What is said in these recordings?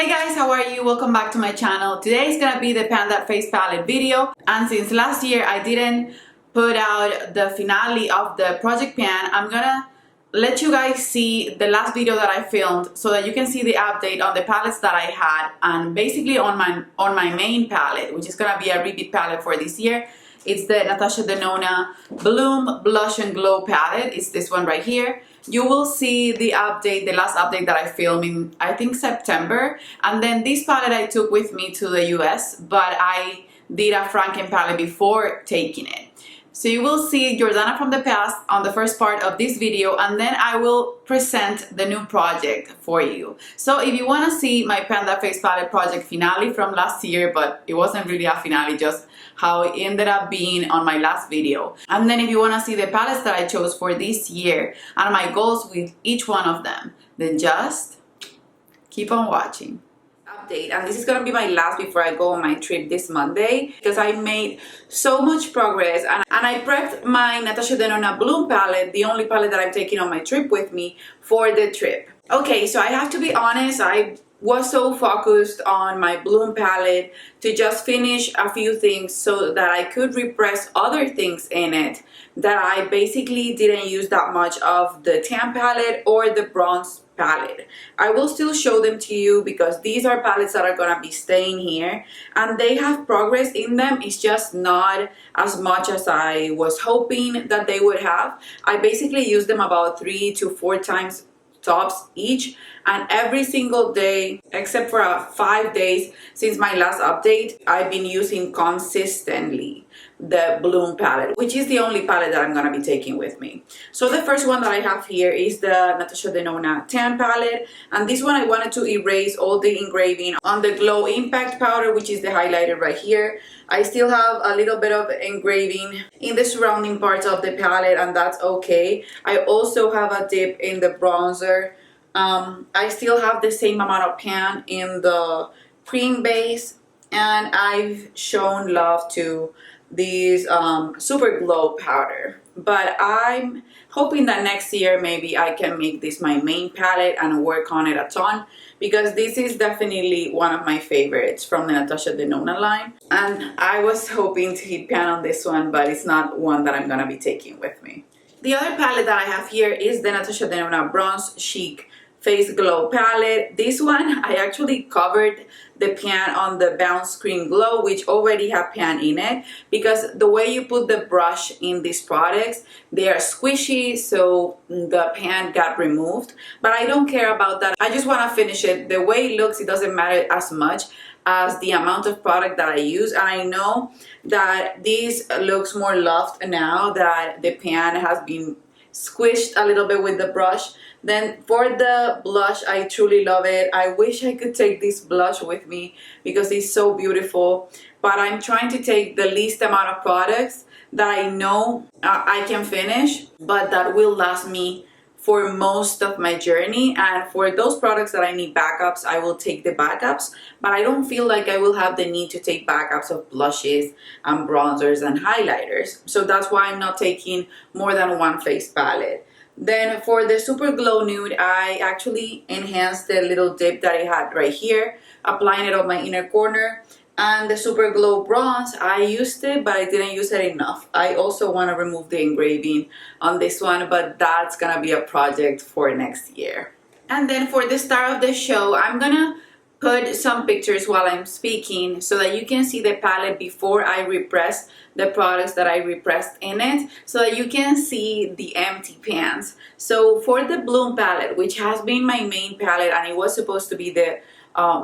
Hey guys, how are you? Welcome back to my channel. Today is gonna be the Panda Face Palette video, and since last year I didn't put out the finale of the project pan, I'm gonna let you guys see the last video that I filmed so that you can see the update on the palettes that I had, and basically on my main palette, which is gonna be a repeat palette for this year. It's the Natasha Denona Bloom Blush and Glow palette. It's this one right here. You will see the update, the last update that I filmed in, I think, September. And then this palette I took with me to the US, but I did a Franken palette before taking it. So you will see Jordana from the past on the first part of this video, and then I will present the new project for you. So if you want to see my Panda Face Palette project finale from last year, but it wasn't really a finale, just how it ended up being on my last video. And then if you want to see the palettes that I chose for this year and my goals with each one of them, then just keep on watching. Update, and this is gonna be my last before I go on my trip this Monday, because I made so much progress, and I prepped my Natasha Denona Bloom palette, the only palette that I'm taking on my trip with me, for the trip. Okay, so I have to be honest, I was so focused on my Bloom palette to just finish a few things so that I could repress other things in it, that I basically didn't use that much of the tan palette or the bronze palette. I will still show them to you because these are palettes that are gonna be staying here, and they have progress in them. It's just not as much as I was hoping that they would have. I basically used them about 3 to 4 times tops each, and every single day except for 5 days since my last update, I've been using consistently the Bloom palette, which is the only palette that I'm gonna be taking with me. So the first one that I have here is the Natasha Denona tan palette, and this one I wanted to erase all the engraving on the Glow Impact powder, which is the highlighter right here. I still have a little bit of engraving in the surrounding parts of the palette, and that's okay. I also have a dip in the bronzer. I still have the same amount of pan in the cream base, and I've shown love to these super glow powder, but I'm hoping that next year maybe I can make this my main palette and work on it a ton, because this is definitely one of my favorites from the Natasha Denona line, and I was hoping to hit pan on this one, but it's not one that I'm gonna be taking with me. The other palette that I have here is the Natasha Denona Bronze Chic Face Glow palette. This one I actually covered the pan on the Bounce Cream Glow, which already have pan in it, because the way you put the brush in these products, they are squishy, so the pan got removed. But I don't care about that. I just want to finish it. The way it looks, it doesn't matter as much as the amount of product that I use, and I know that this looks more loved now that the pan has been squished a little bit with the brush. Then for the blush, I truly love it. I wish I could take this blush with me because it's so beautiful, but I'm trying to take the least amount of products that I know I can finish, but that will last me for most of my journey. And for those products that I need backups, I will take the backups, but I don't feel like I will have the need to take backups of blushes and bronzers and highlighters. So that's why I'm not taking more than one face palette. Then for the Super Glow Nude, I actually enhanced the little dip that I had right here, applying it on my inner corner. And the Super Glow Bronze, I used it, but I didn't use it enough. I also want to remove the engraving on this one, but that's gonna be a project for next year. And then for the star of the show, I'm gonna put some pictures while I'm speaking so that you can see the palette before I repress the products that I repressed in it, so that you can see the empty pans. So for the Bloom palette, which has been my main palette, and it was supposed to be the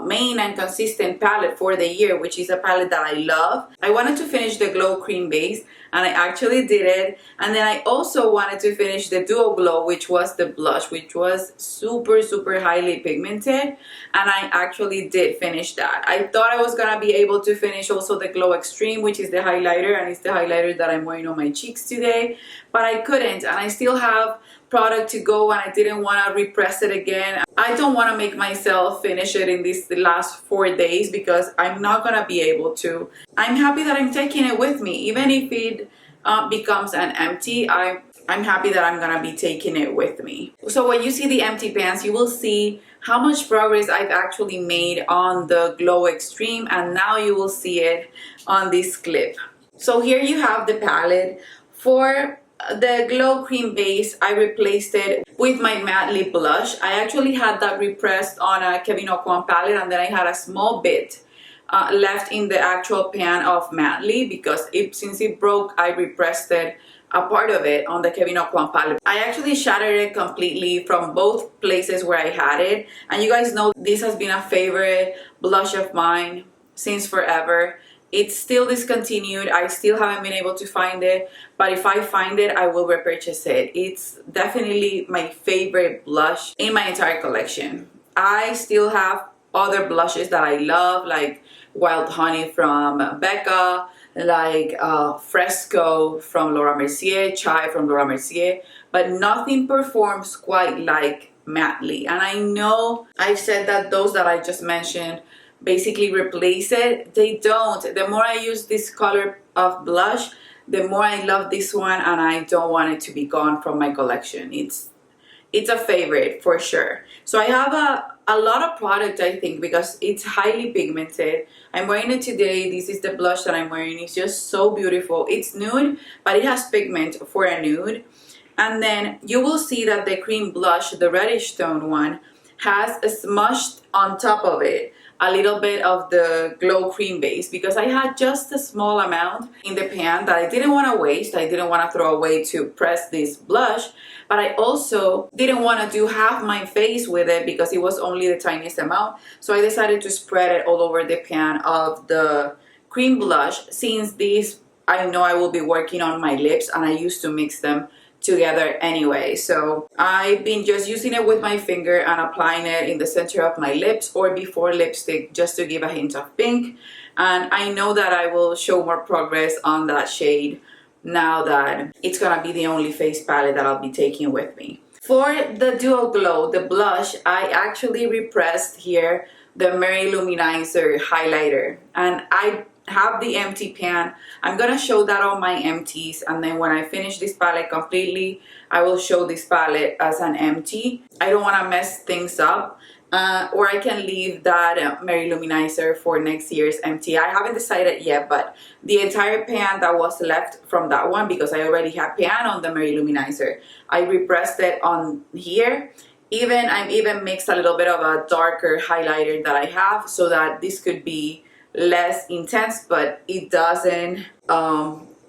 main and consistent palette for the year, which is a palette that I love, I wanted to finish the Glow Cream Base, and I actually did it. And then I also wanted to finish the Duo Glow, which was the blush, which was super highly pigmented, and I actually did finish that. I thought I was gonna be able to finish also the Glow Extreme, which is the highlighter, and it's the highlighter that I'm wearing on my cheeks today, but I couldn't, and I still have product to go, and I didn't want to repress it again. I don't want to make myself finish it in these last 4 days because I'm not gonna be able to. I'm happy that I'm taking it with me, even if it becomes an empty. I'm happy that I'm gonna be taking it with me. So when you see the empty pans, you will see how much progress I've actually made on the Glow Extreme, and now you will see it on this clip. So here you have the palette. For the Glow Cream base, I replaced it with my matte lip blush. I actually had that repressed on a Kevyn Aucoin palette, and then I had a small bit left in the actual pan of matte lip because since it broke, I repressed it, a part of it, on the Kevyn Aucoin palette. I actually shattered it completely from both places where I had it, and you guys know this has been a favorite blush of mine since forever. It's still discontinued. I still haven't been able to find it, but if I find it, I will repurchase it. It's definitely my favorite blush in my entire collection. I still have other blushes that I love, like Wild Honey from Becca, like Fresco from Laura Mercier, Chai from Laura Mercier, but nothing performs quite like matte lip. And I know I've said that those that I just mentioned basically replace it. They don't. The more I use this color of blush, the more I love this one, and I don't want it to be gone from my collection. It's a favorite for sure. So I have a lot of product, I think, because it's highly pigmented. I'm wearing it today. This is the blush that I'm wearing. It's just so beautiful. It's nude, but it has pigment for a nude. And then you will see that the cream blush, the reddish tone one, has smushed on top of it a little bit of the Glow Cream base, because I had just a small amount in the pan that I didn't want to waste. I didn't want to throw away to press this blush, but I also didn't want to do half my face with it because it was only the tiniest amount. So I decided to spread it all over the pan of the cream blush, since this, I know I will be working on my lips, and I used to mix them together anyway. So I've been just using it with my finger and applying it in the center of my lips or before lipstick, just to give a hint of pink. And I know that I will show more progress on that shade now that it's gonna be the only face palette that I'll be taking with me. For the Dual Glow, the blush, I actually repressed here the Mary Luminizer highlighter, and I have the empty pan. I'm gonna show that on my empties, and then when I finish this palette completely, I will show this palette as an empty. I don't want to mess things up, or I can leave that Mary Luminizer for next year's empty. I haven't decided yet, but the entire pan that was left from that one, because I already had pan on the Mary Luminizer, I repressed it on here. I'm even mixed a little bit of a darker highlighter that I have, so that this could be less intense, but it doesn't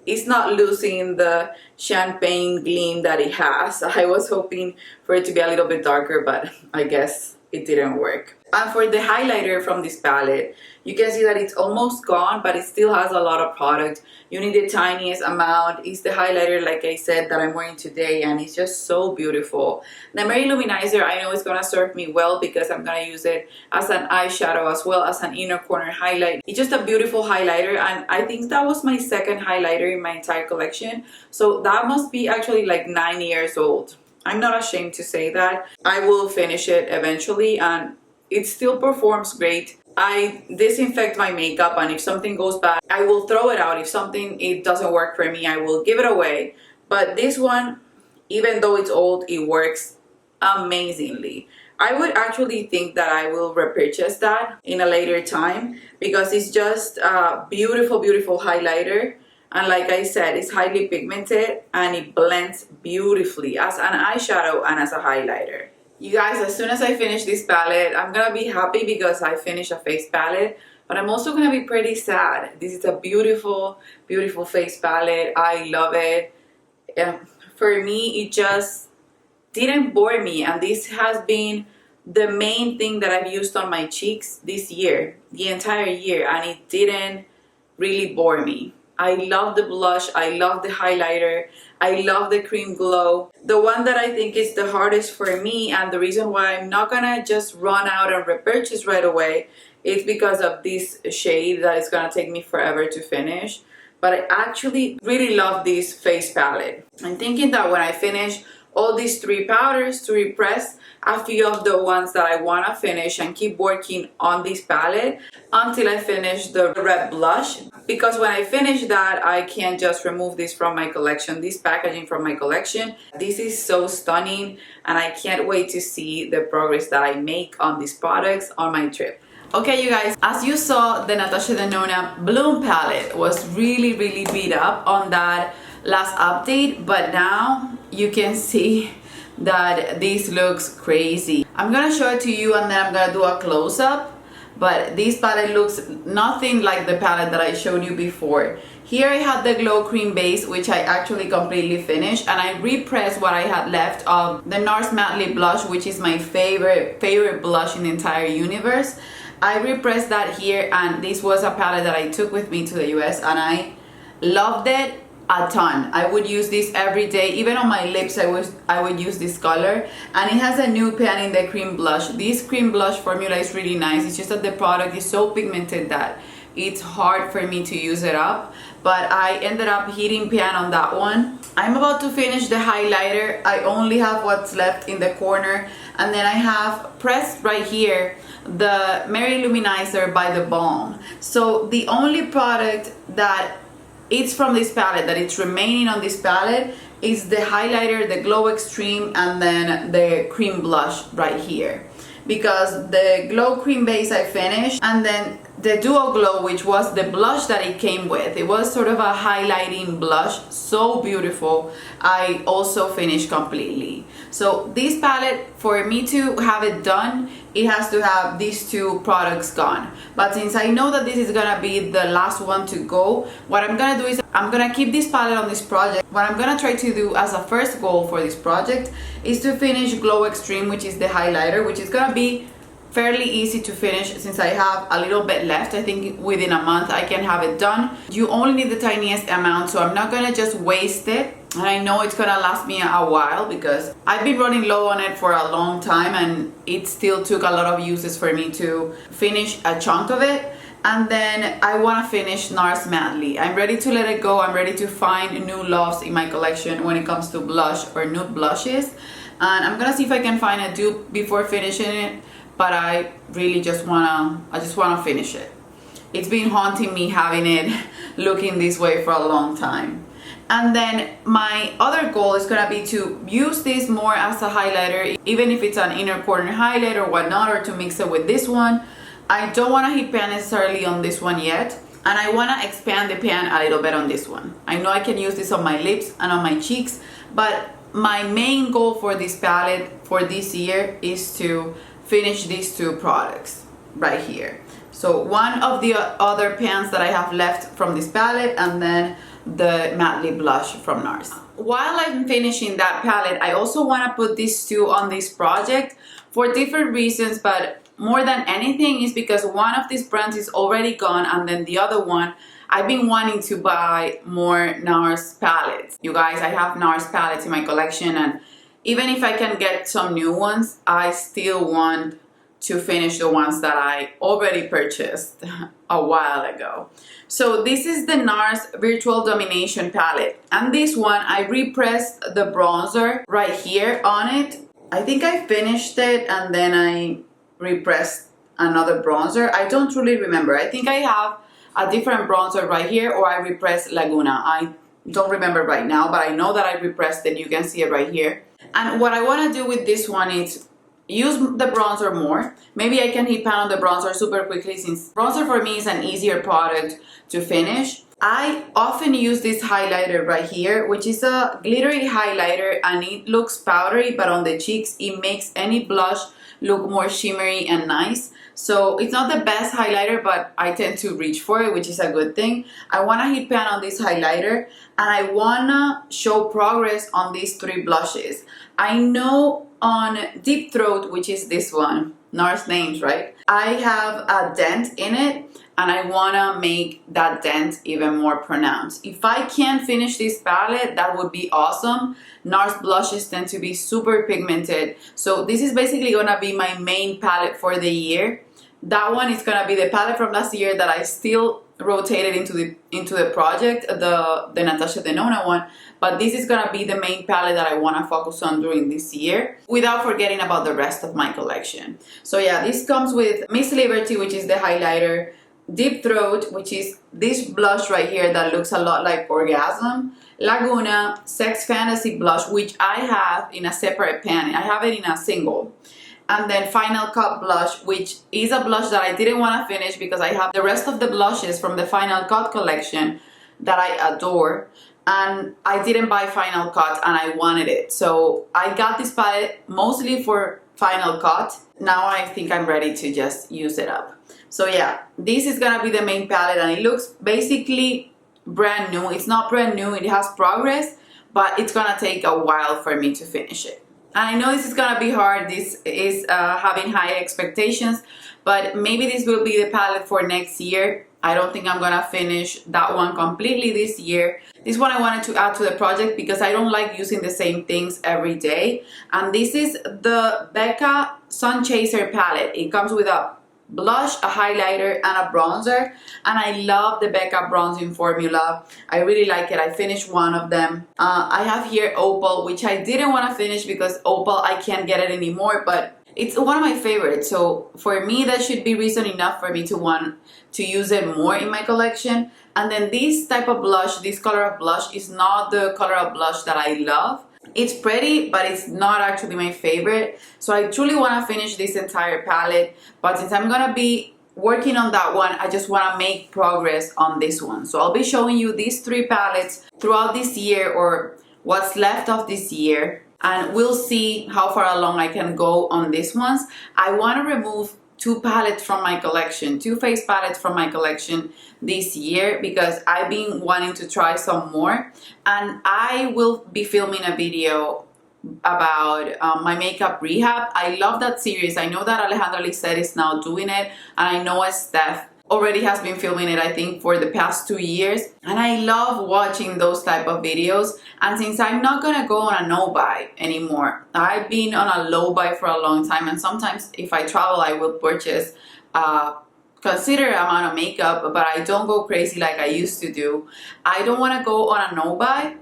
it's not losing the champagne gleam that it has. I was hoping for it to be a little bit darker, but I guess it didn't work. And for the highlighter from this palette, you can see that it's almost gone, but it still has a lot of product. You need the tiniest amount. It's the highlighter, like I said, that I'm wearing today, and it's just so beautiful. The Mary Luminizer, I know it's gonna serve me well because I'm gonna use it as an eyeshadow as well as an inner corner highlight. It's just a beautiful highlighter, and I think that was my second highlighter in my entire collection. So that must be actually like 9 years old. I'm not ashamed to say that. I will finish it eventually, and it still performs great. I disinfect my makeup, and if something goes bad, I will throw it out. If it doesn't work for me, I will give it away. But this one, even though it's old, it works amazingly. I would actually think that I will repurchase that in a later time, because it's just a beautiful, beautiful highlighter. And like I said, it's highly pigmented, and it blends beautifully as an eyeshadow and as a highlighter. You guys, as soon as I finish this palette, I'm gonna be happy because I finished a face palette, but I'm also gonna be pretty sad. This is a beautiful, beautiful face palette. I love it. For me, it just didn't bore me, and this has been the main thing that I've used on my cheeks this year, the entire year, and it didn't really bore me. I love the blush, I love the highlighter, I love the cream glow. The one that I think is the hardest for me, and the reason why I'm not gonna just run out and repurchase right away, is because of this shade that is gonna take me forever to finish. But I actually really love this face palette. I'm thinking that when I finish all these three powders to repress a few of the ones that I want to finish and keep working on this palette until I finish the red blush, because when I finish that I can just remove this from my collection, this packaging from my collection. This is so stunning and I can't wait to see the progress that I make on these products on my trip. Okay, you guys, as you saw, the Natasha Denona Bloom palette was really beat up on that last update, but now you can see that this looks crazy. I'm gonna show it to you and then I'm gonna do a close-up, but this palette looks nothing like the palette that I showed you before. Here I had the glow cream base, which I actually completely finished, and I repressed what I had left of the Nars matte lip blush, which is my favorite blush in the entire universe. I repressed that here, and this was a palette that I took with me to the US and I loved it a ton. I would use this every day. Even on my lips I would use this color, and it has a new pan in the cream blush. This cream blush formula is really nice. It's just that the product is so pigmented that it's hard for me to use it up, but I ended up hitting pan on that one. I'm about to finish the highlighter. I only have what's left in the corner, and then I have pressed right here the Mary Luminizer by The Balm. So the only product that it's from this palette that it's remaining on this palette is the highlighter, the Glow Extreme, and then the cream blush right here, because the glow cream base I finished, and then the Duo Glow, which was the blush that it came with. It was sort of a highlighting blush, so beautiful. I also finished completely. So this palette, for me to have it done, it has to have these two products gone. But since I know that this is gonna be the last one to go, what I'm gonna do is I'm gonna keep this palette on this project. What I'm gonna try to do as a first goal for this project is to finish Glow Extreme, which is the highlighter, which is gonna be fairly easy to finish since I have a little bit left. I think within a month I can have it done. You only need the tiniest amount, so I'm not gonna just waste it. And I know it's gonna last me a while because I've been running low on it for a long time, and it still took a lot of uses for me to finish a chunk of it. And then I want to finish Nars Madly. I'm ready to let it go. I'm ready to find new loves in my collection when it comes to blush or nude blushes, and I'm gonna see if I can find a dupe before finishing it. But I really just wanna finish it. It's been haunting me having it looking this way for a long time. And then my other goal is gonna be to use this more as a highlighter, even if it's an inner corner highlight or whatnot, or to mix it with this one. I don't wanna hit pan necessarily on this one yet, and I wanna expand the pan a little bit on this one. I know I can use this on my lips and on my cheeks, but my main goal for this palette for this year is to finish these two products right here. So one of the other pans that I have left from this palette, and then the matte lip blush from Nars. While I'm finishing that palette, I also want to put these two on this project for different reasons, but more than anything is because one of these brands is already gone, and then the other one, I've been wanting to buy more Nars palettes. You guys, I have Nars palettes in my collection, and even if I can get some new ones, I still want to finish the ones that I already purchased a while ago. So this is the Nars Virtual Domination palette, and this one I repressed the bronzer right here on it. I think I finished it and then I repressed another bronzer. I don't really remember. I think I have a different bronzer right here, or I repressed Laguna. I don't remember right now, but I know that I repressed it. You can see it right here. And what I want to do with this one is use the bronzer more. Maybe I can hit pan on the bronzer super quickly, since bronzer for me is an easier product to finish. I often use this highlighter right here, which is a glittery highlighter, and it looks powdery, but on the cheeks it makes any blush look more shimmery and nice. So it's not the best highlighter, but I tend to reach for it, which is a good thing. I want to hit pan on this highlighter, and I want to show progress on these three blushes. I know on Deep Throat, which is this one, Nars Names, right? I have a dent in it, and I want to make that dent even more pronounced. If I can finish this palette, that would be awesome. Nars blushes tend to be super pigmented, so this is basically going to be my main palette for the year. That one is going to be the palette from last year that I still rotated into the project, the Natasha Denona one, but this is gonna be the main palette that I want to focus on during this year, without forgetting about the rest of my collection. So yeah, this comes with Miss Liberty, which is the highlighter, Deep Throat, which is this blush right here that looks a lot like Orgasm, Laguna, Sex Fantasy blush, which I have in a separate pan. I have it in a single. And then Final Cut blush, which is a blush that I didn't want to finish because I have the rest of the blushes from the Final Cut collection that I adore. And I didn't buy Final Cut and I wanted it. So I got this palette mostly for Final Cut. Now I think I'm ready to just use it up. So yeah, this is gonna be the main palette and it looks basically brand new. It's not brand new, it has progress, but it's gonna take a while for me to finish it. And I know this is gonna be hard. This is having high expectations, but maybe this will be the palette for next year. I don't think I'm gonna finish that one completely this year. This one I wanted to add to the project because I don't like using the same things every day. And this is the Becca Sun Chaser palette. It comes with a blush, a highlighter, and a bronzer, and I love the Becca bronzing formula. I really like it. I finished one of them. I have here Opal, which I didn't want to finish because Opal, I can't get it anymore, but it's one of my favorites. So for me, that should be reason enough for me to want to use it more in my collection. And then this type of blush, this color of blush, is not the color of blush that I love. It's pretty, but it's not actually my favorite. So I truly want to finish this entire palette. But since I'm going to be working on that one, I just want to make progress on this one. So I'll be showing you these 3 palettes throughout this year, or what's left of this year. And we'll see how far along I can go on these ones. I want to remove 2 palettes from my collection, 2 face palettes from my collection this year because I've been wanting to try some more. And I will be filming a video about my makeup rehab. I love that series. I know that Alejandra Lisset is now doing it, and I know Steph already has been filming it, I think, for the past 2 years. And I love watching those type of videos. And since I'm not gonna go on a no-buy anymore, I've been on a low-buy for a long time, and sometimes if I travel, I will purchase a considerable amount of makeup, but I don't go crazy like I used to do. I don't wanna go on a no-buy,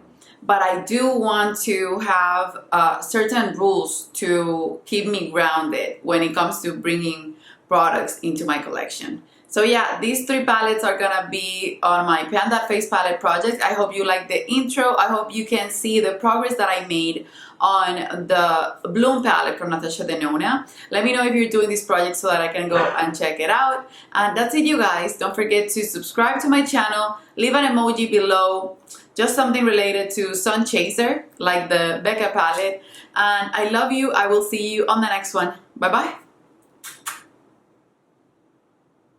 but I do want to have certain rules to keep me grounded when it comes to bringing products into my collection. So yeah, these 3 palettes are gonna be on my Pan That Face palette project. I hope you like the intro. I hope you can see the progress that I made on the Bloom palette from Natasha Denona. Let me know if you're doing this project so that I can go and check it out. And that's it, you guys. Don't forget to subscribe to my channel. Leave an emoji below. Just something related to Sun Chaser, like the Becca palette. And I love you. I will see you on the next one. Bye-bye.